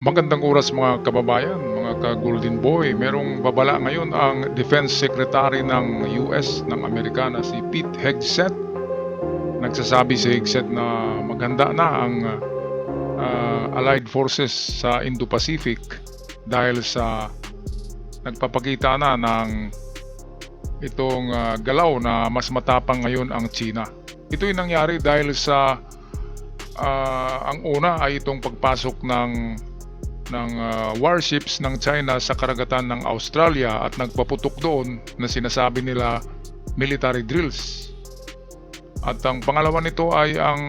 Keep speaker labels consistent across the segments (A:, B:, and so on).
A: Magandang oras mga kababayan, mga ka-Golden Boy. Merong babala ngayon ang Defense Secretary ng US ng Amerika na si Pete Hegseth. Nagsasabi si Hegseth na maghanda na ang Allied Forces sa Indo-Pacific dahil sa nagpapakita na ng itong galaw na mas matapang ngayon ang China. Ito'y nangyari dahil sa ang una ay itong pagpasok ng warships ng China sa karagatan ng Australia at nagpaputok doon na sinasabi nila military drills. At ang pangalawa nito ay ang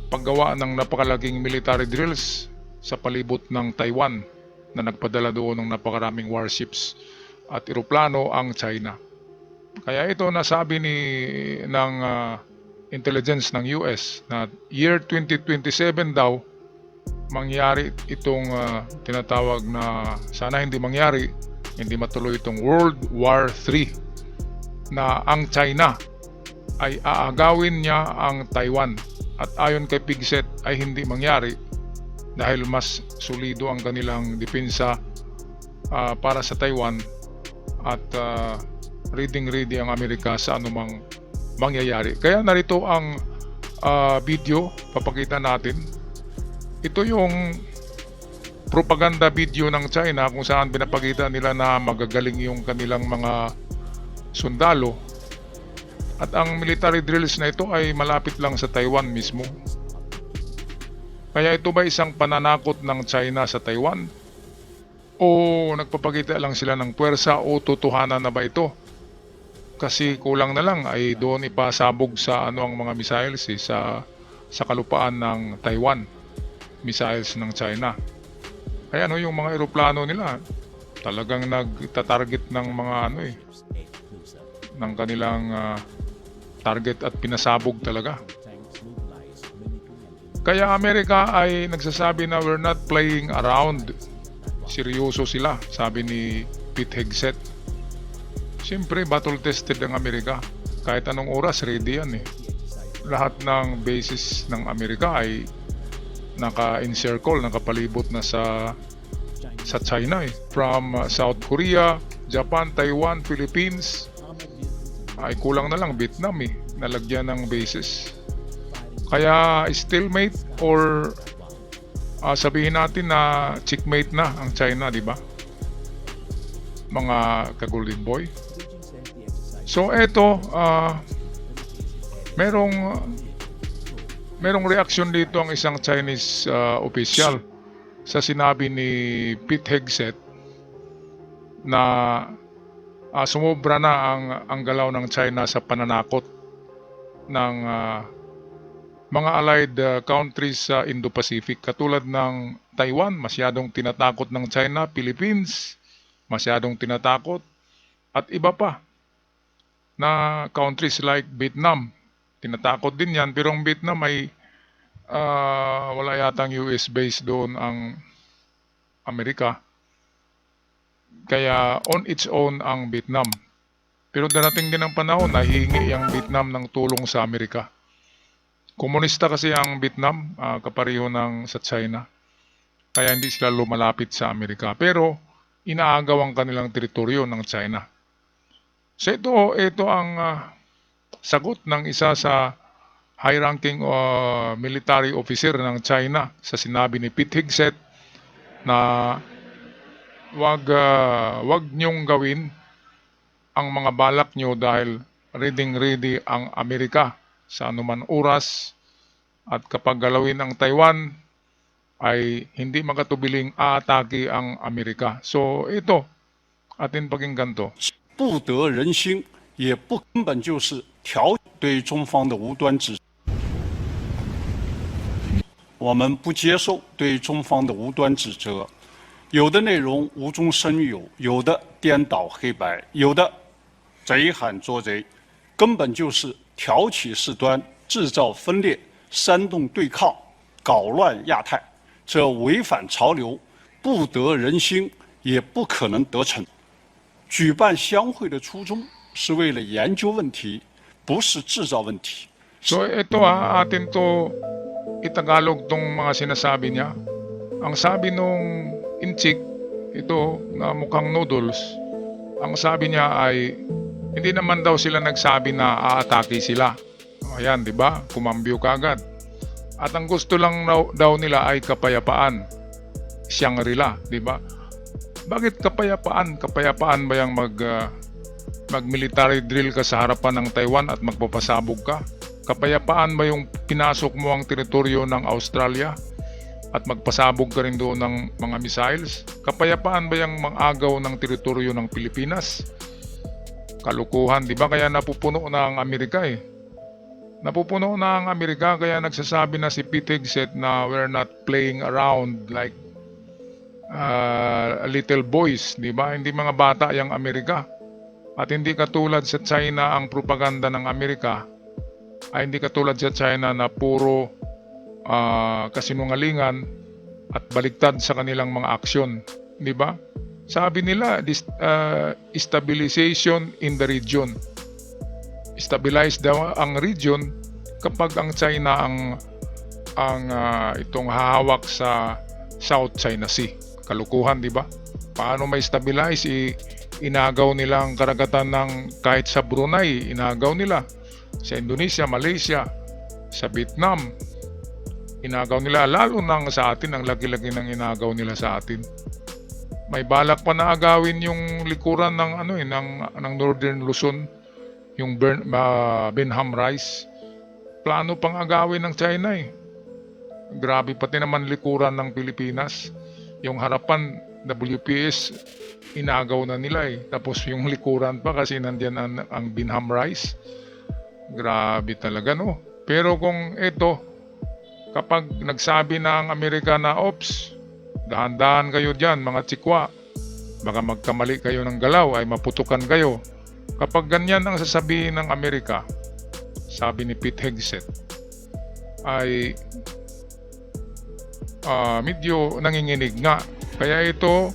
A: paggawa ng napakalaking military drills sa palibot ng Taiwan na nagpadala doon ng napakaraming warships at eroplano ang China. Kaya ito nasabi ng intelligence ng US na year 2027 daw mangyari itong tinatawag na sana hindi mangyari, hindi matuloy itong World War III na ang China ay aagawin niya ang Taiwan at ayon kay Hegseth ay hindi mangyari dahil mas solido ang kanilang depensa para sa Taiwan at ready ang Amerika sa anumang mangyayari. Kaya narito ang video papakita natin. Ito yung propaganda video ng China kung saan pinapakita nila na magagaling yung kanilang mga sundalo. At ang military drills na ito ay malapit lang sa Taiwan mismo. Kaya ito ba isang pananakot ng China sa Taiwan? O nagpapakita lang sila ng puwersa o totohanan na ba ito? Kasi kulang na lang ay doon ipasabog sa ang mga missiles sa kalupaan ng Taiwan. Missiles ng China. Kaya yung mga eroplano nila talagang nagtatarget ng mga ng kanilang target at pinasabog talaga. Kaya Amerika ay nagsasabi na we're not playing around. Seryoso sila, sabi ni Pete Hegseth. Siyempre, battle tested ang Amerika. Kahit anong oras, ready yan eh. Lahat ng bases ng Amerika ay naka-encircle, nakapalibot na sa China eh. From South Korea, Japan, Taiwan, Philippines, ay kulang na lang Vietnam eh, nalagyan ng bases. Kaya stalemate or sabihin natin na checkmate na ang China, di ba? Mga ka-Golden Boy. So eto, merong reaksyon dito ang isang Chinese official sa sinabi ni Pete Hegseth na sumobra na ang galaw ng China sa pananakot ng mga allied countries sa Indo-Pacific katulad ng Taiwan, masyadong tinatakot ng China, Philippines, masyadong tinatakot at iba pa na countries like Vietnam. Tinatakot din yan, pero ang Vietnam ay wala yatang US base doon ang Amerika. Kaya on its own ang Vietnam. Pero darating din ang panahon na hihingi ang Vietnam ng tulong sa Amerika. Komunista kasi ang Vietnam, kapareho sa China. Kaya hindi sila lumalapit sa Amerika. Pero inaagaw ang kanilang teritoryo ng China. So ito ang sagot ng isa sa high-ranking military officer ng China sa sinabi ni Pete Hegseth na wag niyong gawin ang mga balak niyo dahil ready ang Amerika sa anuman oras at kapag galawin ang Taiwan ay hindi makatubiling aatake ang Amerika. So ito, atin pakinggan to.
B: 不得人心，也不根本就是挑对中方的无端指责。我们不接受对中方的无端指责，有的内容无中生有，有的颠倒黑白，有的贼喊捉贼，根本就是挑起事端，制造分裂，煽动对抗，搞乱亚太，这违反潮流，不得人心，也不可能得逞。举办相会的初衷是为了研究问题，不是制造问题。
A: So ito atin to itagalog tong mga sinasabi niya. Ang sabi nung inchik, ito na mukhang noodles, ang sabi niya ay hindi naman daw sila nagsabi na aatake sila. Ayan, di ba? Kumambyo kagad. At ang gusto lang daw nila ay kapayapaan. Shangri-La, di ba? Bakit kapayapaan? Kapayapaan ba yung mag-military drill ka sa harapan ng Taiwan at magpapasabog ka? Kapayapaan ba yung pinasok mo ang teritoryo ng Australia at magpasabog ka rin doon ng mga missiles? Kapayapaan ba yung mang-agaw ng teritoryo ng Pilipinas? Kalukuhan, di ba? Kaya napupuno na ang Amerika eh. Napupuno na ang Amerika, kaya nagsasabi na si Pete Hegseth na we're not playing around like little boys, di ba? Hindi mga bata yung Amerika. At hindi katulad sa China ang propaganda ng Amerika, ay hindi katulad sa China na puro kasinungalingan at baliktad sa kanilang mga aksyon, di ba? Sabi nila, stabilization in the region. Stabilize daw ang region kapag ang China ang itong hahawak sa South China Sea. Kalukuhan, di ba? Paano may stabilize? Inagaw nila ang karagatan ng kahit sa Brunei, inagaw nila. Sa Indonesia, Malaysia, sa Vietnam, inagaw nila. Lalo nang sa atin, ang laki-laki ng inagaw nila sa atin. May balak pa na agawin yung likuran ng ng Northern Luzon, yung Benham Rice. Plano pang agawin ng China eh. Grabe, pati naman likuran ng Pilipinas. Yung harapan WPS inagaw na nila eh. Tapos yung likuran pa kasi nandiyan ang Benham Rice. Grabe talaga no. Pero kung ito, kapag nagsabi na ang Amerika na ops, dahan-dahan kayo dyan mga tsikwa, baka magkamali kayo ng galaw ay maputukan kayo. Kapag ganyan ang sasabihin ng Amerika, sabi ni Pete Hegseth, ay medyo nanginginig nga. Kaya ito,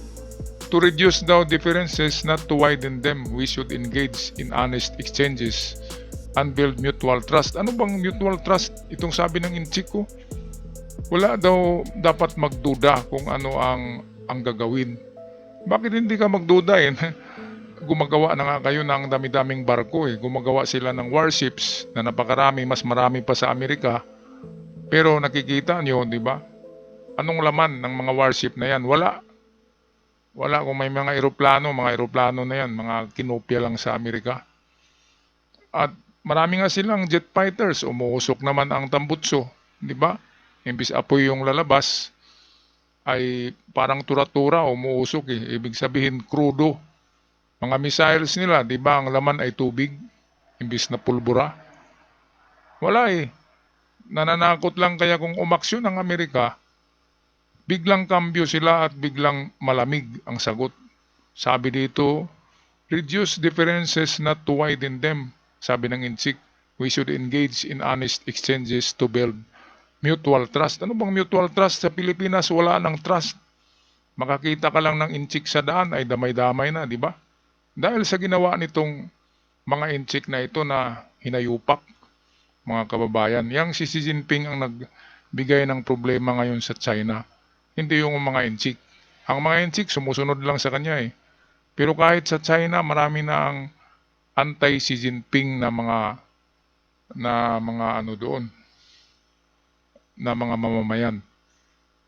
A: to reduce daw differences, not to widen them, we should engage in honest exchanges and build mutual trust. Ano bang mutual trust? Itong sabi ng inchik ko, wala daw dapat magduda kung ano ang gagawin. Bakit hindi ka magduda eh? Gumagawa na nga kayo ng dami-daming barko eh. Gumagawa sila ng warships na napakarami, mas marami pa sa Amerika. Pero nakikita nyo, di ba? Anong laman ng mga warship na yan? Wala. Wala. Kung may mga eroplano na yan, mga kinopya lang sa Amerika. At marami nga silang jet fighters. Umuusok naman ang tambutso, di ba? Imbis apoy yung lalabas, ay parang tura-tura, umuusok eh. Ibig sabihin, krudo. Mga missiles nila, di ba, ang laman ay tubig, imbis na pulbura. Wala eh. Nananakot lang kaya kung umaksyon ang Amerika, biglang kambyo sila at biglang malamig ang sagot. Sabi dito, reduce differences, not to widen them. Sabi ng inchik, we should engage in honest exchanges to build mutual trust. Ano bang mutual trust? Sa Pilipinas, wala ng trust. Makakita ka lang ng inchik sa daan, ay damay-damay na, di ba? Dahil sa ginawa nitong mga inchik na ito na hinayupak, mga kababayan, yang si Xi Jinping ang nagbigay ng problema ngayon sa China. Hindi yung mga inchik. Ang mga inchik sumusunod lang sa kanya eh. Pero kahit sa China, marami na ang anti-Xi Jinping na mga doon, na mga mamamayan.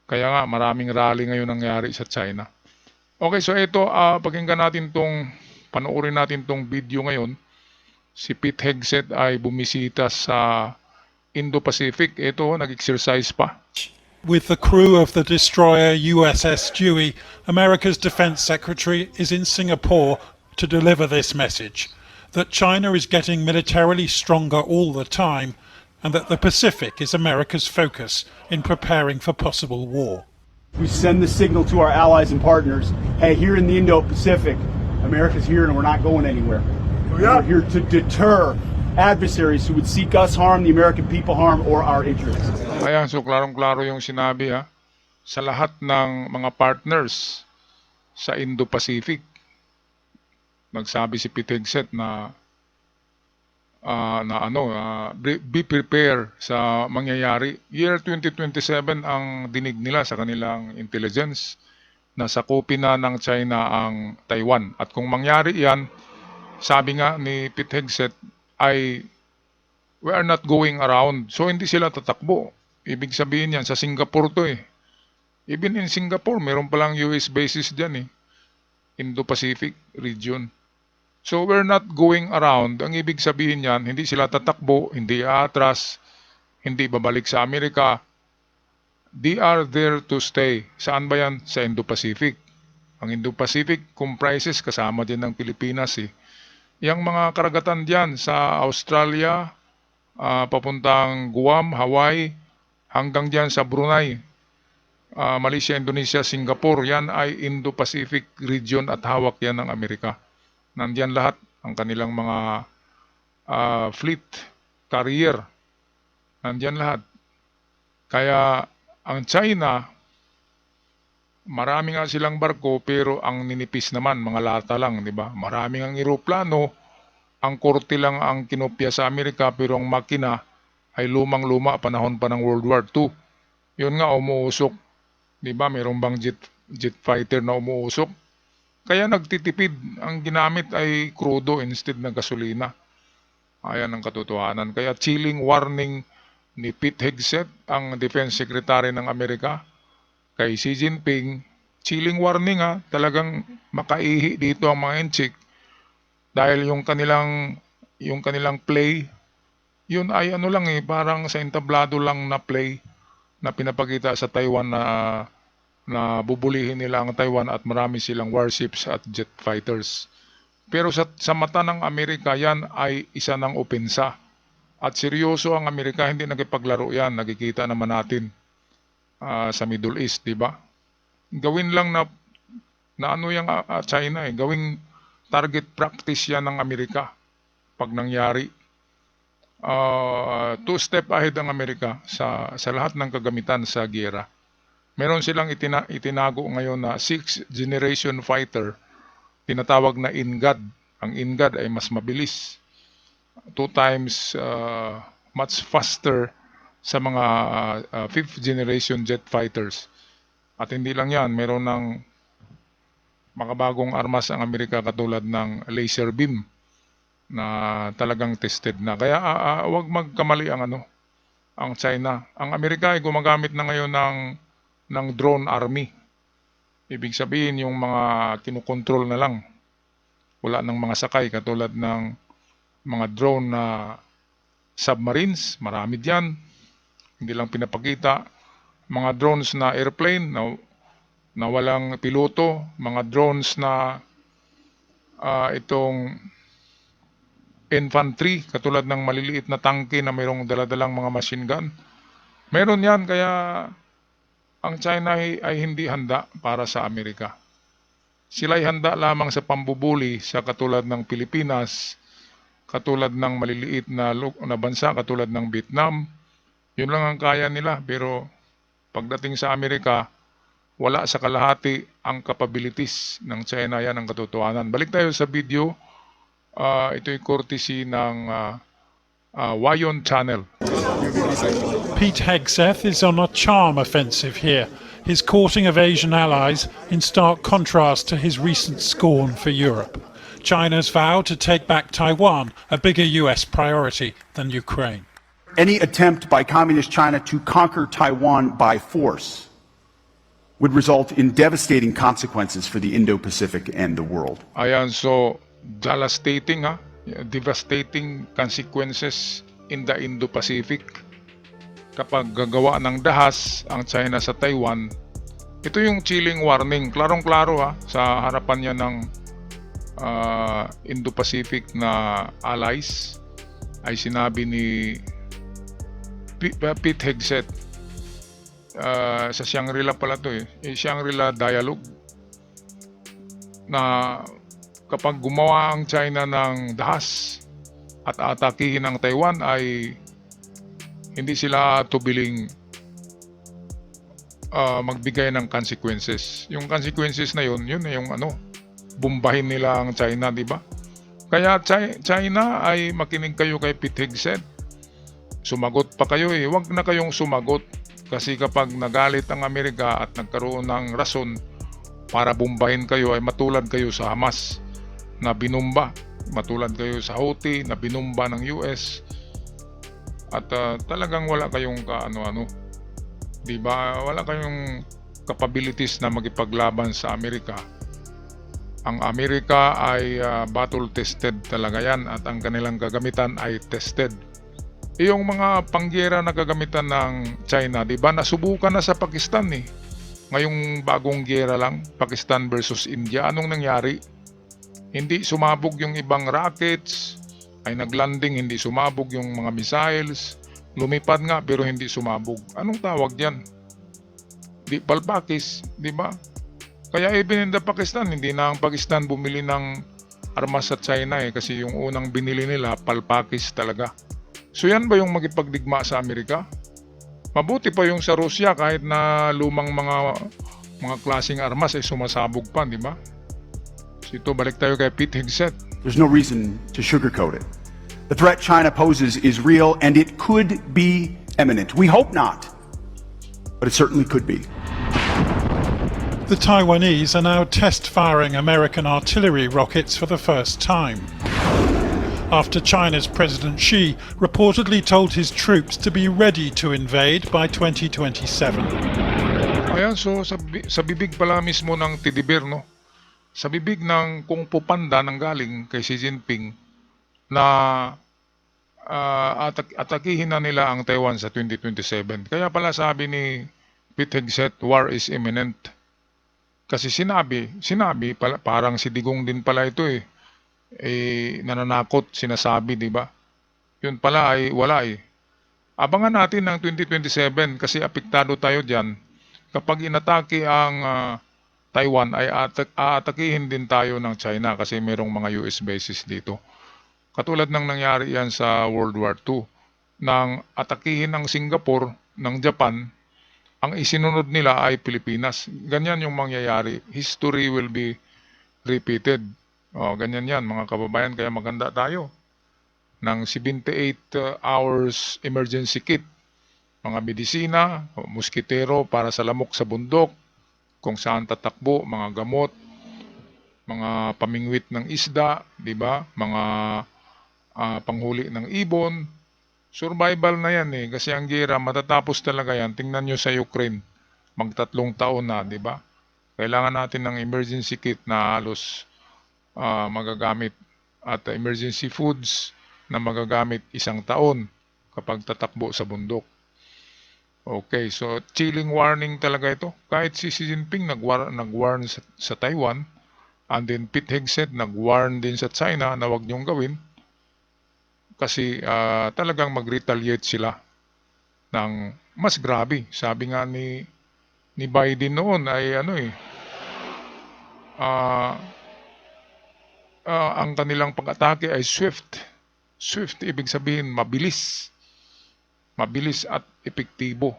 A: Kaya nga, maraming rally ngayon nangyari sa China. Okay, so ito, pakinggan natin panoorin natin tong video ngayon. Si Pete Hegseth ay bumisita sa Indo-Pacific. Ito, nag-exercise pa.
C: With the crew of the destroyer USS Dewey, America's Defense Secretary is in Singapore to deliver this message, that China is getting militarily stronger all the time, and that the Pacific is America's focus in preparing for possible war.
D: We send the signal to our allies and partners, hey, here in the Indo-Pacific, America's here and we're not going anywhere. We're here to deter adversaries who would seek us harm, the American people harm, or our interests.
A: Ayan, so klarong-klaro yung sinabi ha. Sa lahat ng mga partners sa Indo-Pacific, nagsabi si Pete Hegseth na be prepare sa mangyayari. Year 2027 ang dinig nila sa kanilang intelligence na sakupin na ng China ang Taiwan. At kung mangyari yan, sabi nga ni Pete Hegseth ay we are not going around. So hindi sila tatakbo. Ibig sabihin yan, sa Singapore to eh. Even in Singapore, meron palang US bases dyan eh. Indo-Pacific region. So we're not going around. Ang ibig sabihin yan, hindi sila tatakbo, hindi aatras, hindi babalik sa Amerika. They are there to stay. Saan ba yan? Sa Indo-Pacific. Ang Indo-Pacific comprises, kasama din ng Pilipinas eh. Yang mga karagatan diyan sa Australia, papuntang Guam, Hawaii, hanggang diyan sa Brunei, Malaysia, Indonesia, Singapore, yan ay Indo-Pacific region at hawak yan ng Amerika. Nandiyan lahat ang kanilang mga fleet, carrier. Nandiyan lahat. Kaya ang China, marami nga silang barko pero ang ninipis naman, mga lata lang, di ba? Maraming ang eroplano, ang korte lang ang kinopya sa Amerika pero ang makina ay lumang-luma panahon pa ng World War II. Yun nga, umuusok. Di ba? Mayroong bang jet fighter na umuusok? Kaya nagtitipid. Ang ginamit ay crudo instead ng gasolina. Ayan ang katotohanan. Kaya chilling warning ni Pete Hegseth, ang Defense Secretary ng Amerika, kay Xi Jinping, chilling warning ha, talagang makaihi dito ang mga enchik dahil yung kanilang play, yun ay ano lang eh, parang sa entablado lang na play na pinapakita sa Taiwan na bubulihin nila ang Taiwan at marami silang warships at jet fighters. Pero sa mata ng Amerika, yan ay isa ng opensa. At seryoso ang Amerika, hindi nakipaglaro yan, nakikita naman natin sa Middle East, di ba? Gawin lang na ano yung China eh, gawing target practice yan ng Amerika pag nangyari. Two step ahead ang Amerika sa lahat ng kagamitan sa giyera. Meron silang itinago ngayon na 6th generation fighter, tinatawag na INGAD. Ang INGAD ay mas mabilis, 2 times much faster sa mga 5th generation jet fighters. At hindi lang yan, meron ng makabagong armas ang Amerika katulad ng laser beam na talagang tested na. Kaya wag magkamali ang China. Ang Amerika ay gumagamit na ngayon ng drone army. Ibig sabihin yung mga kinukontrol na lang. Wala ng mga sakay katulad ng mga drone na submarines, marami diyan. Hindi lang pinapakita. Mga drones na airplane na walang piloto, mga drones na itong infantry, katulad ng maliliit na tangke na mayroong daladalang mga machine gun. Meron yan, kaya ang China ay hindi handa para sa Amerika. Sila ay handa lamang sa pambubuli sa katulad ng Pilipinas, katulad ng maliliit na bansa, katulad ng Vietnam. Yun lang ang kaya nila, pero pagdating sa Amerika, wala sa kalahati ang capabilities ng China. Yan ang katotohanan. Balik tayo sa video. Ito'y courtesy ng Wayon Channel.
C: Pete Hegseth is on a charm offensive here. His courting of Asian allies in stark contrast to his recent scorn for Europe. China's vow to take back Taiwan, a bigger US priority than Ukraine.
D: Any attempt by Communist China to conquer Taiwan by force would result in devastating consequences for the Indo-Pacific and the world.
A: Ayan, so devastating devastating consequences in the Indo-Pacific. Kapag gagawa ng dahas ang China sa Taiwan, ito yung chilling warning. Klarong-klaro sa harapan niya ng Indo-Pacific na allies ay sinabi ni Pete Hegseth sa Shangri-La pala to Shangri-La Dialogue, na kapag gumawa ang China ng dahas at atakihin ang Taiwan ay hindi sila tubiling magbigay ng consequences. Yung consequences na yun na yung bumbahin nila ang China, di ba? Kaya China ay makinig kayo kay Pete Hegseth. Sumagot pa kayo eh. Huwag na kayong sumagot. Kasi kapag nagalit ang Amerika at nagkaroon ng rason para bombahin kayo ay matulad kayo sa Hamas na binumba. Matulad kayo sa Houthi na binumba ng US. At talagang wala kayong kaano-ano. Diba? Wala kayong capabilities na magipaglaban sa Amerika. Ang Amerika ay battle tested talaga yan at ang kanilang gagamitan ay tested. Yung mga pangyera na gagamitan ng China, di ba, nasubukan na sa Pakistan eh. Ngayong bagong gera lang, Pakistan versus India, anong nangyari? Hindi sumabog yung ibang rockets, ay naglanding, hindi sumabog yung mga missiles, lumipad nga pero hindi sumabog. Anong tawag diyan? Di palpakis, di ba? Kaya even in the Pakistan, hindi na ang Pakistan bumili ng armas sa China eh, kasi yung unang binili nila, palpakis talaga. So yan ba yung magipagdigma sa Amerika? Mabuti pa yung sa Rusya kahit na lumang mga klaseng armas ay sumasabog pa, di ba? So ito, balik tayo kay Pete Hegseth.
D: There's no reason to sugarcoat it. The threat China poses is real and it could be imminent. We hope not, but it certainly could be.
C: The Taiwanese are now test-firing American artillery rockets for the first time, after China's President Xi reportedly told his troops to be ready to invade by 2027.
A: Ayan, so sa bibig pala mismo ng Tidibir, no? Sa bibig ng Kung Fu Panda nang galing kay Xi Jinping na atakihin na nila ang Taiwan sa 2027. Kaya pala sabi ni Pete Hegseth, war is imminent. Kasi sinabi pala, parang si Digong din pala ito eh. Nananakot, sinasabi, di ba? Yun pala ay wala eh. Abangan natin ng 2027 kasi apektado tayo diyan. Kapag inatake ang Taiwan ay aatakihin din tayo ng China kasi merong mga US bases dito. Katulad ng nangyari yan sa World War II. Nang atakihin ng Singapore, ng Japan, ang isinunod nila ay Pilipinas. Ganyan yung mangyayari. History will be repeated. Ganyan yan mga kababayan. Kaya maganda tayo ng 78 hours emergency kit. Mga medisina, muskitero para sa lamok sa bundok, kung saan tatakbo, mga gamot, mga pamingwit ng isda, di ba? Mga panghuli ng ibon. Survival na yan eh, kasi ang gera matatapos talaga yan. Tingnan nyo sa Ukraine, mag-3 taon na, di ba? Kailangan natin ng emergency kit na halos magagamit at emergency foods na magagamit 1 taon kapag tatakbo sa bundok. Okay, so chilling warning talaga ito. Kahit si Xi Jinping nag-warn sa Taiwan, and then Pete Hegseth nag-warn din sa China na wag niyong gawin. Kasi talagang mag-retaliate sila ng mas grabe. Sabi nga ni Biden noon ay ang kanilang pag-atake ay swift. Swift ibig sabihin mabilis. Mabilis at epektibo.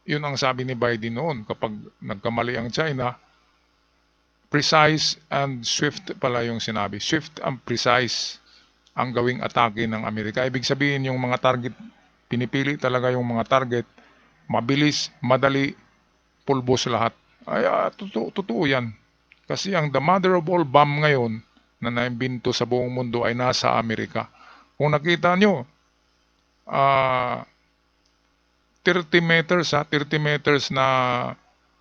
A: Yun ang sabi ni Biden noon. Kapag nagkamali ang China, precise and swift pala yung sinabi. Swift and precise ang gawing atake ng Amerika. Ibig sabihin yung mga target, pinipili talaga yung mga target, mabilis, madali, pulbos lahat. Ay, totoo yan. Kasi ang the mother of all bomb ngayon na naimbento sa buong mundo ay nasa Amerika. Kung nakita nyo, 30 meters na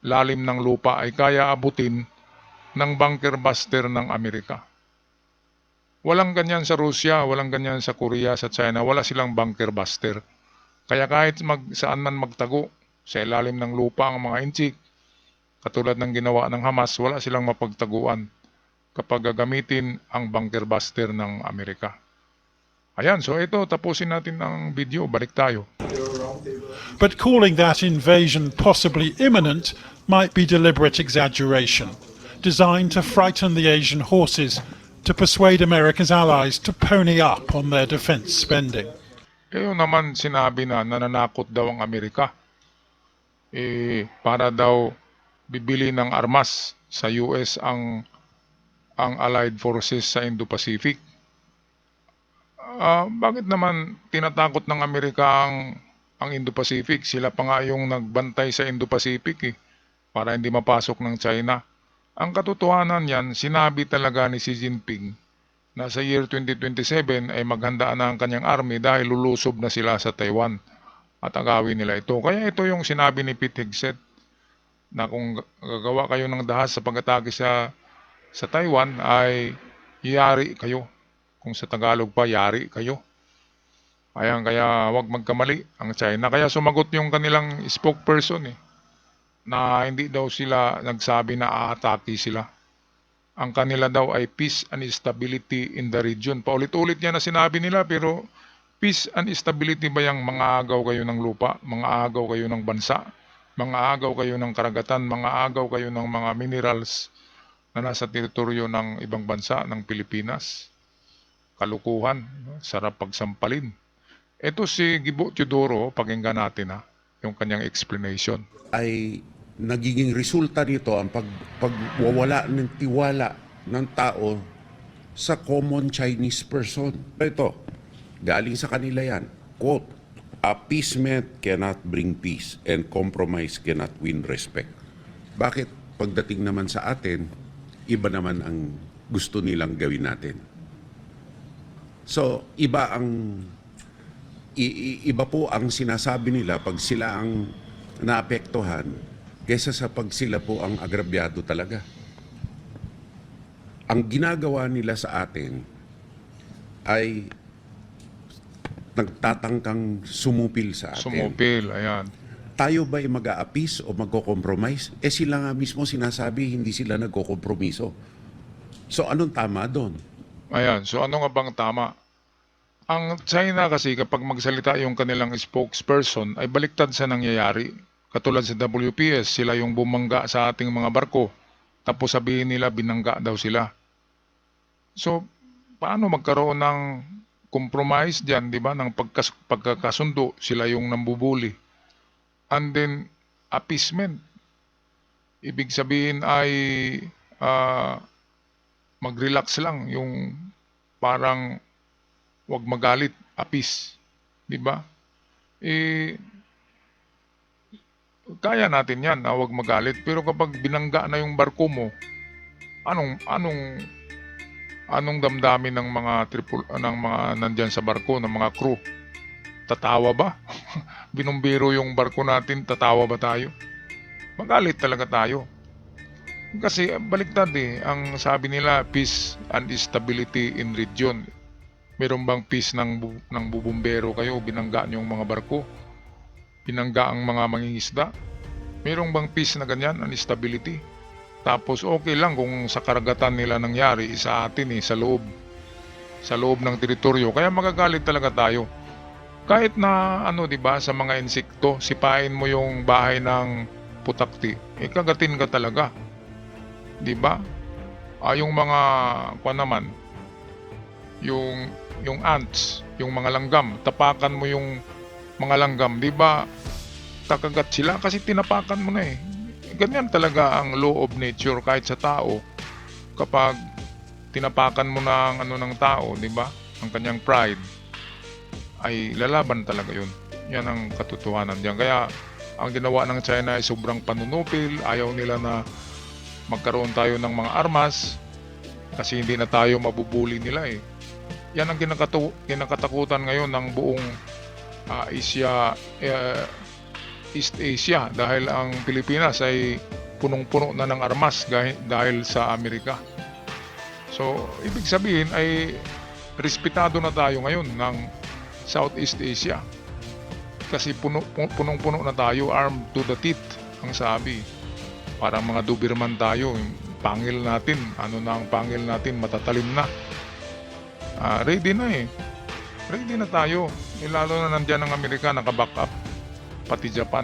A: lalim ng lupa ay kaya abutin ng bunker buster ng Amerika. Walang ganyan sa Rusya, walang ganyan sa Korea, sa China, wala silang bunker buster. Kaya kahit saan man magtago, sa ilalim ng lupa ang mga inchik, katulad ng ginawa ng Hamas, wala silang mapagtaguan kapag gagamitin ang bunker buster ng Amerika. Ayan, so ito, tapusin natin ang video, balik tayo.
C: But calling that invasion possibly imminent might be deliberate exaggeration, designed to frighten the Asian horses, to persuade America's allies to pony up on their defense spending.
A: Ngayon naman sinabi na nananakot daw ang Amerika. Para daw bibili ng armas sa US ang Allied Forces sa Indo-Pacific. Bakit naman tinatakot ng Amerika ang Indo-Pacific? Sila pa nga yung nagbantay sa Indo-Pacific eh, para hindi mapasok ng China. Ang katotohanan yan, sinabi talaga ni Xi Jinping na sa year 2027 ay maghanda na ang kanyang army dahil lulusob na sila sa Taiwan at agawin nila ito. Kaya ito yung sinabi ni Pete Hegseth na kung gagawa kayo ng dahas sa pag-atake sa Taiwan ay yari kayo. Kung sa Tagalog pa, yari kayo. Ayan, kaya wag magkamali ang China. Kaya sumagot yung kanilang spokesperson eh, na hindi daw sila nagsabi na aatake sila. Ang kanila daw ay peace and stability in the region. Paulit-ulit niya na sinabi nila, pero peace and stability ba yung mga agaw kayo ng lupa, mga agaw kayo ng bansa, mga agaw kayo ng karagatan, mga agaw kayo ng mga minerals na nasa teritoryo ng ibang bansa, ng Pilipinas? Kalukuhan, sarap pagsampalin. Ito si Gibo Teodoro, pakinggan natin yung kanyang explanation.
E: Ay nagiging resulta nito ang pagwawala ng tiwala ng tao sa common Chinese person. Ito, galing sa kanila yan. Quote, appeasement cannot bring peace and compromise cannot win respect. Bakit pagdating naman sa atin, iba naman ang gusto nilang gawin natin? So, iba po ang sinasabi nila pag sila ang naapektuhan kaysa sa pag sila po ang agrabyado talaga. Ang ginagawa nila sa atin ay nagtatangkang sumupil sa atin.
A: Sumupil, ayan.
E: Tayo ba'y mag-a-appease o magko-compromise? Sila nga mismo sinasabi, hindi sila nagko-kompromiso. So, anong tama doon?
A: Ayan, so ano nga bang tama? Ang China kasi kapag magsalita yung kanilang spokesperson ay baliktad sa nangyayari. Katulad sa WPS, sila yung bumangga sa ating mga barko. Tapos sabihin nila binangga daw sila. So, paano magkaroon ng compromise dyan, di ba? Ng pagkakasundo, sila yung nambubuli. And then, appeasement. Ibig sabihin ay mag-relax lang, yung parang wag magalit, appease, di ba? Kaya natin yan na wag magalit, pero kapag binangga na yung barko mo, anong damdamin ng mga ng mga nandyan sa barko, ng mga crew? Tatawa ba? Binumbiro yung barko natin, tatawa ba tayo? Magalit talaga tayo. Kasi baliktad ang sabi nila, peace and stability in region. Meron bang peace ng bubumbero kayo, binangga niyong mga barko? Binangga ang mga mangingisda? Merong bang peace na ganyan, and stability? Tapos okay lang kung sa karagatan nila nangyari, sa atin sa loob ng teritoryo. Kaya magagalit talaga tayo. Kahit na di ba, sa mga insekto, sipain mo yung bahay ng putakti, kagatin ka talaga. Di ba? Yung mga naman, yung ants, yung mga langgam, tapakan mo yung mga langgam, di ba? Kakagat sila kasi tinapakan mo na Ganyan talaga ang law of nature kahit sa tao. Kapag tinapakan mo ng ng tao, di ba? Ang kanyang pride ay lalaban talaga yun. Yan ang katotohanan diyan. Kaya ang ginawa ng China ay sobrang panunupil. Ayaw nila na magkaroon tayo ng mga armas kasi hindi na tayo mabubuli nila Yan ang kinakatakutan ngayon ng buong East Asia dahil ang Pilipinas ay punong-puno na ng armas dahil sa Amerika. So, ibig sabihin ay respetado na tayo ngayon ng Southeast Asia. Kasi punong-puno na tayo, armed to the teeth, ang sabi. Parang mga Doberman tayo, pangil natin, ang pangil natin, matatalim na. Ready na Ready na tayo. Lalo na nandiyan ang Amerika, naka-back up. Pati Japan.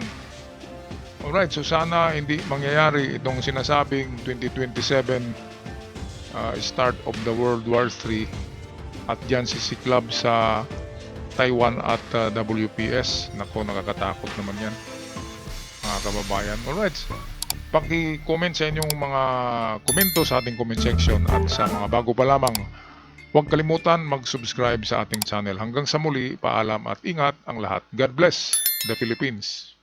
A: Alright, so sana hindi mangyayari itong sinasabing 2027 start of the World War III at dyan sisiklab sa Taiwan at WPS. Nako, nakakatakot naman yan, mga kababayan. Alright, paki-comment sa inyong mga komento sa ating comment section at sa mga bago pa lamang Huwag kalimutan mag-subscribe sa ating channel. Hanggang sa muli, paalam at ingat ang lahat. God bless the Philippines.